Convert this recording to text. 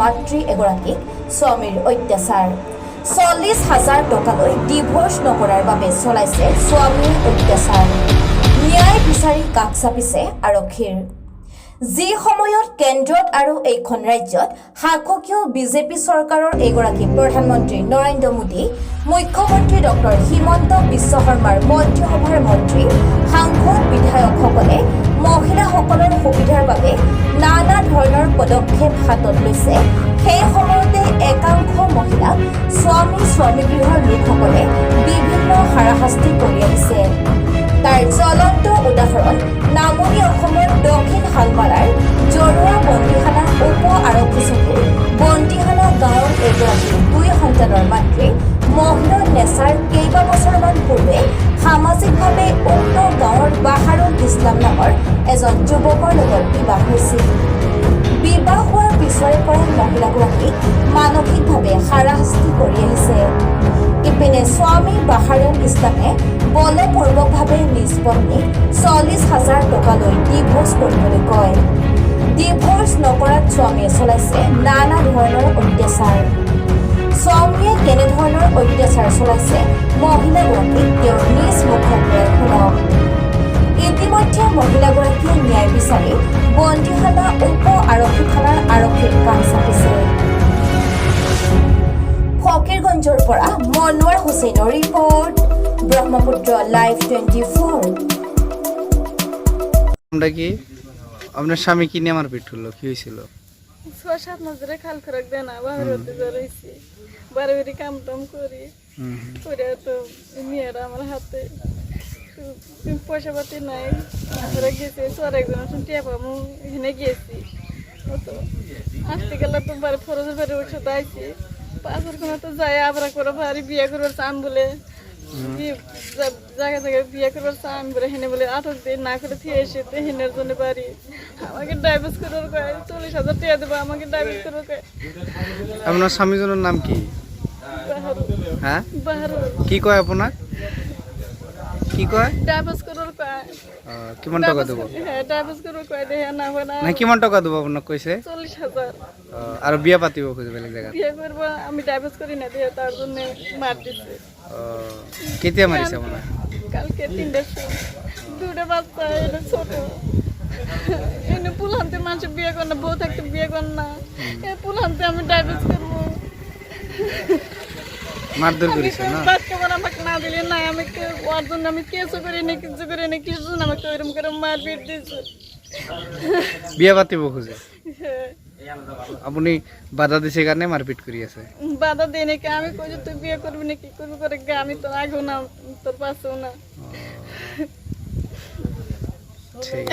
মাতৃ এগৰাকীক স্বামীৰ অত্যাচাৰ 40,000 টকালৈ ডিভোৰ্স নকৰাৰ বাবে চলাইছে স্বামীৰ অত্যাচাৰ ন্যায় বিচাৰি কাষ চাপিছে আৰক্ষীৰ যি সময়ত কেন্দ্ৰত আৰু এইখন ৰাজ্যত শাসকীয় বিজেপি চৰকাৰৰ এগৰাকী প্ৰধানমন্ত্ৰী নৰেন্দ্ৰ মোদী মুখ্যমন্ত্ৰী ডক্টৰ হিমন্ত বিশ্ব শৰ্মাৰ মন্ত্ৰীসভাৰ মন্ত্ৰী সাংসদ বিধায়কসকলে মহিলাসকলৰ সুবিধাৰ বাবে নানা ধৰণৰ পদক্ষেপ হাতত লৈছে সেই সময়তে একাংশ মহিলাক স্বামী গৃহৰ লোকসকলে বিভিন্ন হাৰাশাস্তি কৰি আহিছে তাৰ জ্বলন্ত উদাহৰণ নামনি অসমৰ দক্ষিণ হালমাৰাৰ জৰুৱা বন্দীখানা উপ আৰক্ষী চকীৰ বন্দীখানা গাঁৱৰ এগৰাকী 2 সন্তানৰ মাতৃ মহিলা নেচাৰ কেইবাবছৰমান পূৰ্বে সামাজিকভাৱে উক্ত গাঁৱৰ বাহাৰুল ইছলাম নামৰ এজন যুৱকৰ লগত বিবাহ হৈছিল বিবাহ হোৱাৰ পিছৰে পৰাই মহিলাগৰাকীক মানসিকভাৱে হাৰাশাস্তি কৰি আহিছে ইপিনে স্বামী বাহাৰুল ইছলামে বলপূৰ্বকভাৱে নিজ পত্নীক 40,000 টকালৈ ডিভোৰ্স কৰিবলৈ কয় ডিভোৰ্স নকৰাত স্বামীয়ে চলাইছে নানা ধৰণৰ অত্যাচাৰ স্বামীয়ে কেনেধৰণৰ অত্যাচাৰ চলাইছে মহিলাগৰাকীক তেওঁৰ নিজ মুখৰ পৰাই শুনাওক ইতিমধ্যে মহিলাগৰাকীয়ে ন্যায় বিচাৰি বন্দীখানা উপ আৰক্ষী থানাৰ আৰক্ষীৰ কাষ চাপিছে ফকীৰগঞ্জৰ পৰা মনোৱাৰ হুছেইনৰ ৰিপৰ্ট ব্ৰহ্মপুত্ৰ লাইভ 24 আমরা কি আপনার স্বামী কি নিয়ে আমার পেট হলো কি হয়েছিল 6-7 মাস ধরে খাল খরক দেয় না বাহির হতে জড়াইছি বাড়ি কাম টাম করি করে তো মেয়েরা আমার হাতে পয়সা পাতি নাই ঘরে গেছে তোর একজন টিয়া পাবো এখানে গেছি তো আসতে গেলে তো বাড়ি ফরজের বাড়ি উঠে দাইছি পাঁচের কোনো তো যাই আবার করে বাড়ি বিয়ে করবার চান বলে জায়গা জায়গায় বিয়ে করবার চান বলে হেনে বলে 8 দিন না করে থেকে এসে হেনের জন্য বাড়ি আমাকে ডাইভোর্স করার কয় 40,000 টাকা দেবো আমাকে ডাইভোর্স করার কয় আপনার স্বামীজনের নাম কি হ্যাঁ কি কয় আপনার কি কয় ডাইভোর্স করার কয় কিমান টাকা দেব হ্যাঁ ডাইভোর্স করার কয় দেয়া না হয় না কিমান টাকা দেব আপনার কইছে 40,000 আর বিয়া পাতিব কইছে বেলেগ জায়গা বিয়ে করব আমি ডাইভোর্স করি না দিয়ে তার জন্য মার দিছে কেতিয়া মারিছে আপনার কালকে 3টার সময় দুটো বাচ্চা এটা ছোট এনে পুলান্তে মানুষ বিয়ে করে না বউ থাকতে বিয়ে করে না এ পুলান্তে আমি ডাইভোর্স করবো মারধর করেছে না বাচ্চা বড় আমাকে না দিলে না আমি ওর জন্য আমি কেসও করি না কিছু করি না কিছু না আমাকে ওইরকম করে মারপিট দিয়েছে বিয়া পাতিব খুঁজে হ্যাঁ আপনি বাধা দিছে কারণে মারপিট করি আছে বাধা দেয় নাকি আমি কই যে তুই বিয়ে করবি না কি করবি করে আমি তো আগেও না তোর পাশেও না ঠিক